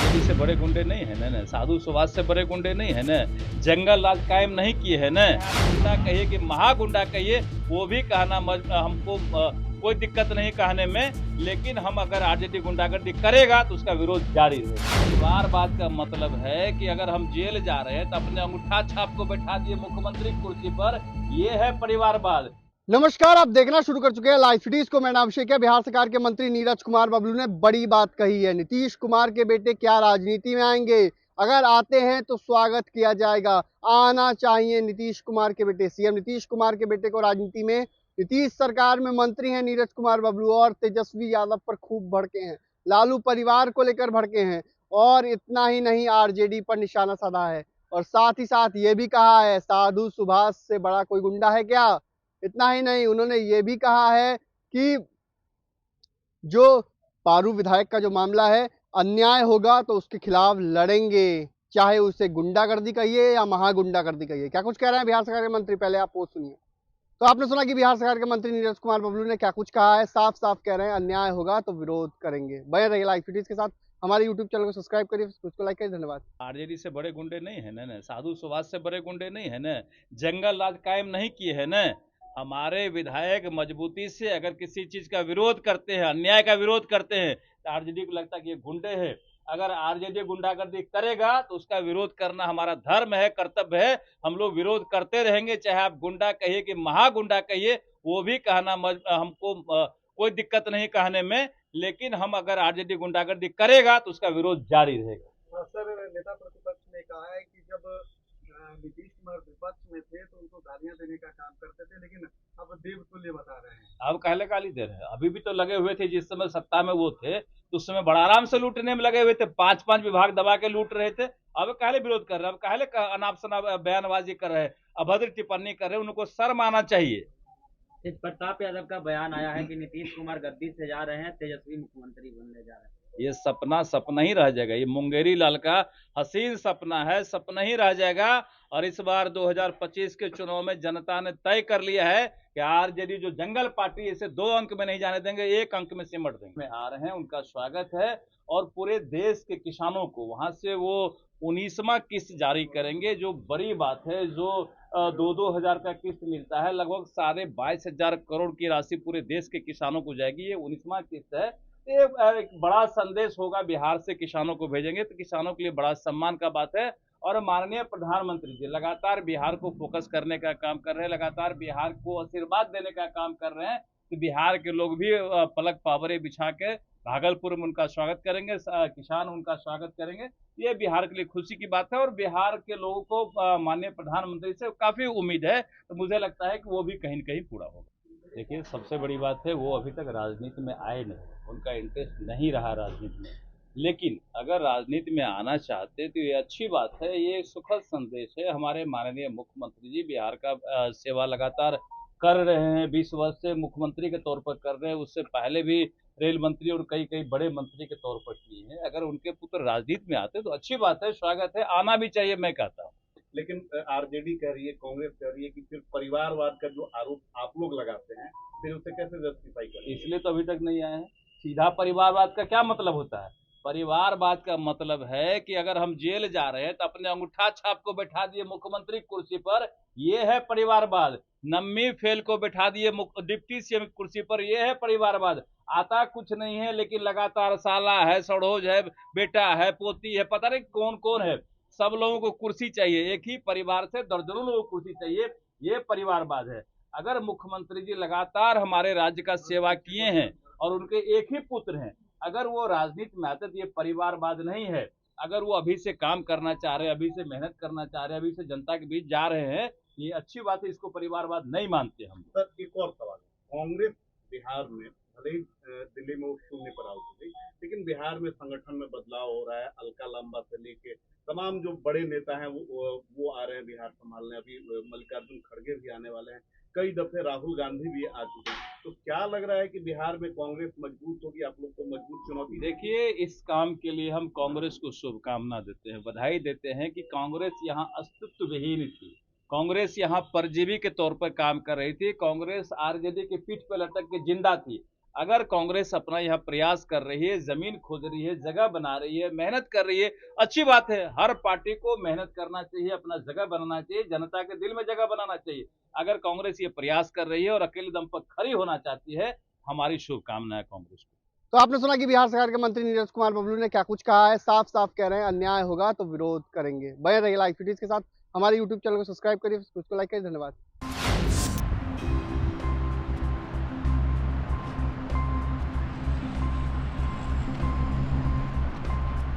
RJD से बड़े गुंडे नहीं है ना, साधु सुभाष से बड़े गुंडे नहीं है ना, जंगल राज कायम नहीं किए है ना। गुंडा कहिए कि महागुंडा कहिए, वो भी कहना हमको कोई दिक्कत नहीं कहने में, लेकिन हम अगर आरजेडी गुंडागर्दी करेगा तो उसका विरोध जारी रहेगा। परिवारवाद का मतलब है कि अगर हम जेल जा रहे हैं तो अपने अंगूठा छाप को बैठा दिए मुख्यमंत्री की कुर्सी पर, ये है परिवारवाद। नमस्कार, आप देखना शुरू कर चुके हैं लाइव सिटीज को। मैं नाम अभिषेक है। बिहार सरकार के मंत्री नीरज कुमार बबलू ने बड़ी बात कही है। नीतीश कुमार के बेटे क्या राजनीति में आएंगे? अगर आते हैं तो स्वागत किया जाएगा। आना चाहिए नीतीश कुमार के बेटे। सीएम नीतीश कुमार के बेटे को राजनीति में। नीतीश सरकार में मंत्री हैं नीरज कुमार बबलू और तेजस्वी यादव पर खूब भड़के हैं। लालू परिवार को लेकर भड़के हैं और इतना ही नहीं, आरजेडी पर निशाना साधा है और साथ ही साथ ये भी कहा है साधु सुभाष से बड़ा कोई गुंडा है क्या। इतना ही नहीं, उन्होंने ये भी कहा है कि जो पारू विधायक का जो मामला है, अन्याय होगा तो उसके खिलाफ लड़ेंगे, चाहे उसे गुंडागर्दी कहिए या महागुंडागर्दी कहिए। क्या कुछ कह रहे हैं बिहार सरकार के मंत्री, पहले आप वो सुनिए। तो आपने सुना कि बिहार सरकार के मंत्री नीरज कुमार बबलू ने क्या कुछ कहा है। साफ साफ कह रहे हैं अन्याय होगा तो विरोध करेंगे। बने रहिए लाइव सिटीज के साथ। हमारे यूट्यूब चैनल को सब्सक्राइब करिए, उसको लाइक करिए। धन्यवाद। आरजेडी से बड़े गुंडे नहीं है ना, साधु सुभाष से बड़े गुंडे नहीं है ना, जंगल राज कायम नहीं किए है ना। हमारे विधायक मजबूती से अगर किसी चीज का विरोध करते हैं, अन्याय का विरोध करते हैं, तो आरजेडी को लगता है कि ये गुंडे हैं। अगर आरजेडी गुंडागर्दी करेगा तो उसका विरोध करना हमारा धर्म है, कर्तव्य है। हम लोग विरोध करते रहेंगे, चाहे आप गुंडा कहिए कि महागुंडा कहिए, वो भी कहना हमको कोई दिक्कत नहीं कहने में, लेकिन हम अगर आरजेडी गुंडागर्दी करेगा तो उसका विरोध जारी रहेगा। सर, नेता प्रतिपक्ष ने कहा है कि जब नीतीश कुमार विपक्ष में थे तो उनको गालियां देने का काम करते थे, लेकिन अब देवतुल्य बता रहे हैं। अब काहे गाली दे रहे हैं? अभी भी तो लगे हुए थे, जिस समय सत्ता में वो थे तो उस समय बड़ा आराम से लूटने में लगे हुए थे, 5-5 विभाग दबा के लूट रहे थे। अब काहे विरोध कर रहे हैं? अब काहे अनाप शनाप बयानबाजी कर रहे हैं, अभद्र टिप्पणी कर रहे हैं? उनको शर्म आना चाहिए। तेज प्रताप यादव का बयान आया है कि नीतीश कुमार गद्दी से जा रहे हैं, तेजस्वी मुख्यमंत्री बनने जा रहे हैं। ये सपना सपना ही रह जाएगा। ये मुंगेरी लाल का हसीन सपना है, सपना ही रह जाएगा। और इस बार 2025 के चुनाव में जनता ने तय कर लिया है कि आरजेडी जो जंगल पार्टी, इसे 2 अंक में नहीं जाने देंगे, 1 अंक में सिमट देंगे। आ रहे हैं, उनका स्वागत है। और पूरे देश के किसानों को वहां से वो 19वां किस्त जारी करेंगे, जो बड़ी बात है। जो 2-2 हजार का किस्त मिलता है, लगभग 22,500 करोड़ की राशि पूरे देश के किसानों को जाएगी। ये 19वां किस्त है। ये एक बड़ा संदेश होगा, बिहार से किसानों को भेजेंगे तो किसानों के लिए बड़ा सम्मान का बात है। और माननीय प्रधानमंत्री जी लगातार बिहार को फोकस करने का काम कर रहे हैं, लगातार बिहार को आशीर्वाद देने का काम कर रहे हैं। तो बिहार के लोग भी पलक पावरे बिछा के भागलपुर में उनका स्वागत करेंगे, किसान उनका स्वागत करेंगे। ये बिहार के लिए खुशी की बात है और बिहार के लोगों को माननीय प्रधानमंत्री से काफी उम्मीद है। तो मुझे लगता है कि वो भी कहीं न कहीं पूरा होगा। देखिए, सबसे बड़ी बात है, वो अभी तक राजनीति में आए नहीं, उनका इंटरेस्ट नहीं रहा राजनीति में। लेकिन अगर राजनीति में आना चाहते तो ये अच्छी बात है, ये सुखद संदेश है। हमारे माननीय मुख्यमंत्री जी बिहार का सेवा लगातार कर रहे हैं, 20 वर्ष से मुख्यमंत्री के तौर पर कर रहे हैं। उससे पहले भी रेल मंत्री और कई कई बड़े मंत्री के तौर पर किए हैं। अगर उनके पुत्र राजनीति में आते तो अच्छी बात है, स्वागत है, आना भी चाहिए, मैं कहता हूँ। लेकिन आरजेडी कह रही है, कांग्रेस कह रही है कि फिर परिवारवाद का जो आरोप आप लोग लगाते हैं, फिर उसे कैसे जस्टिफाई करें? इसलिए तो अभी तक नहीं आए हैं। सीधा परिवारवाद का क्या मतलब होता है? परिवारवाद का मतलब है कि अगर हम जेल जा रहे हैं तो अपने अंगूठा छाप को बैठा दिए मुख्यमंत्री कुर्सी पर, ये है परिवारवाद। नम्मी फेल को बैठा दिए डिप्टी सीएम कुर्सी पर, ये है परिवारवाद। आता कुछ नहीं है, लेकिन लगातार साला है, सड़ोज है, बेटा है, पोती है, पता नहीं कौन कौन है, सब लोगों को कुर्सी चाहिए। एक ही परिवार से दर्जनों लोगों को कुर्सी चाहिए, ये परिवारवाद है। अगर मुख्यमंत्री जी लगातार हमारे राज्य का सेवा किए हैं और उनके एक ही पुत्र हैं, अगर वो राजनीति में आते तो ये परिवारवाद नहीं है। अगर वो अभी से काम करना चाह रहे हैं, अभी से मेहनत करना चाह रहे हैं, अभी से जनता के बीच जा रहे हैं, ये अच्छी बात है। इसको परिवारवाद नहीं मानते हम। सर, एक और सवाल है। कांग्रेस बिहार में भले ही दिल्ली में वो शून्य पर आउट हो गई, लेकिन बिहार में संगठन में बदलाव हो रहा है। अलका लांबा से लेके तमाम जो बड़े नेता हैं वो आ रहे हैं बिहार संभालने। अभी मल्लिकार्जुन खड़गे भी आने वाले हैं, कई दफे राहुल गांधी भी आ चुके हैं। तो क्या लग रहा है कि बिहार में कांग्रेस मजबूत होगी? आप लोग को मजबूत चुनौती? देखिए, इस काम के लिए हम कांग्रेस को शुभकामना देते हैं, बधाई देते हैं कि कांग्रेस यहाँ अस्तित्व विहीन थी। कांग्रेस यहाँ परजीवी के तौर पर काम कर रही थी। कांग्रेस आरजेडी की पीठ पर लटक के जिंदा थी। अगर कांग्रेस अपना यह प्रयास कर रही है, जमीन खोज रही है, जगह बना रही है, मेहनत कर रही है, अच्छी बात है। हर पार्टी को मेहनत करना चाहिए, अपना जगह बनाना चाहिए, जनता के दिल में जगह बनाना चाहिए। अगर कांग्रेस ये प्रयास कर रही है और अकेले दम पर खड़ी होना चाहती है, हमारी शुभकामनाएं कांग्रेस को। तो आपने सुना कि बिहार सरकार के मंत्री नीरज कुमार बबलू ने क्या कुछ कहा है। साफ साफ कह रहे हैं अन्याय होगा तो विरोध करेंगे। बने रहिए लाइव सिटीज के साथ। हमारे यूट्यूब चैनल को सब्सक्राइब करिए, उसको लाइक करिए। धन्यवाद।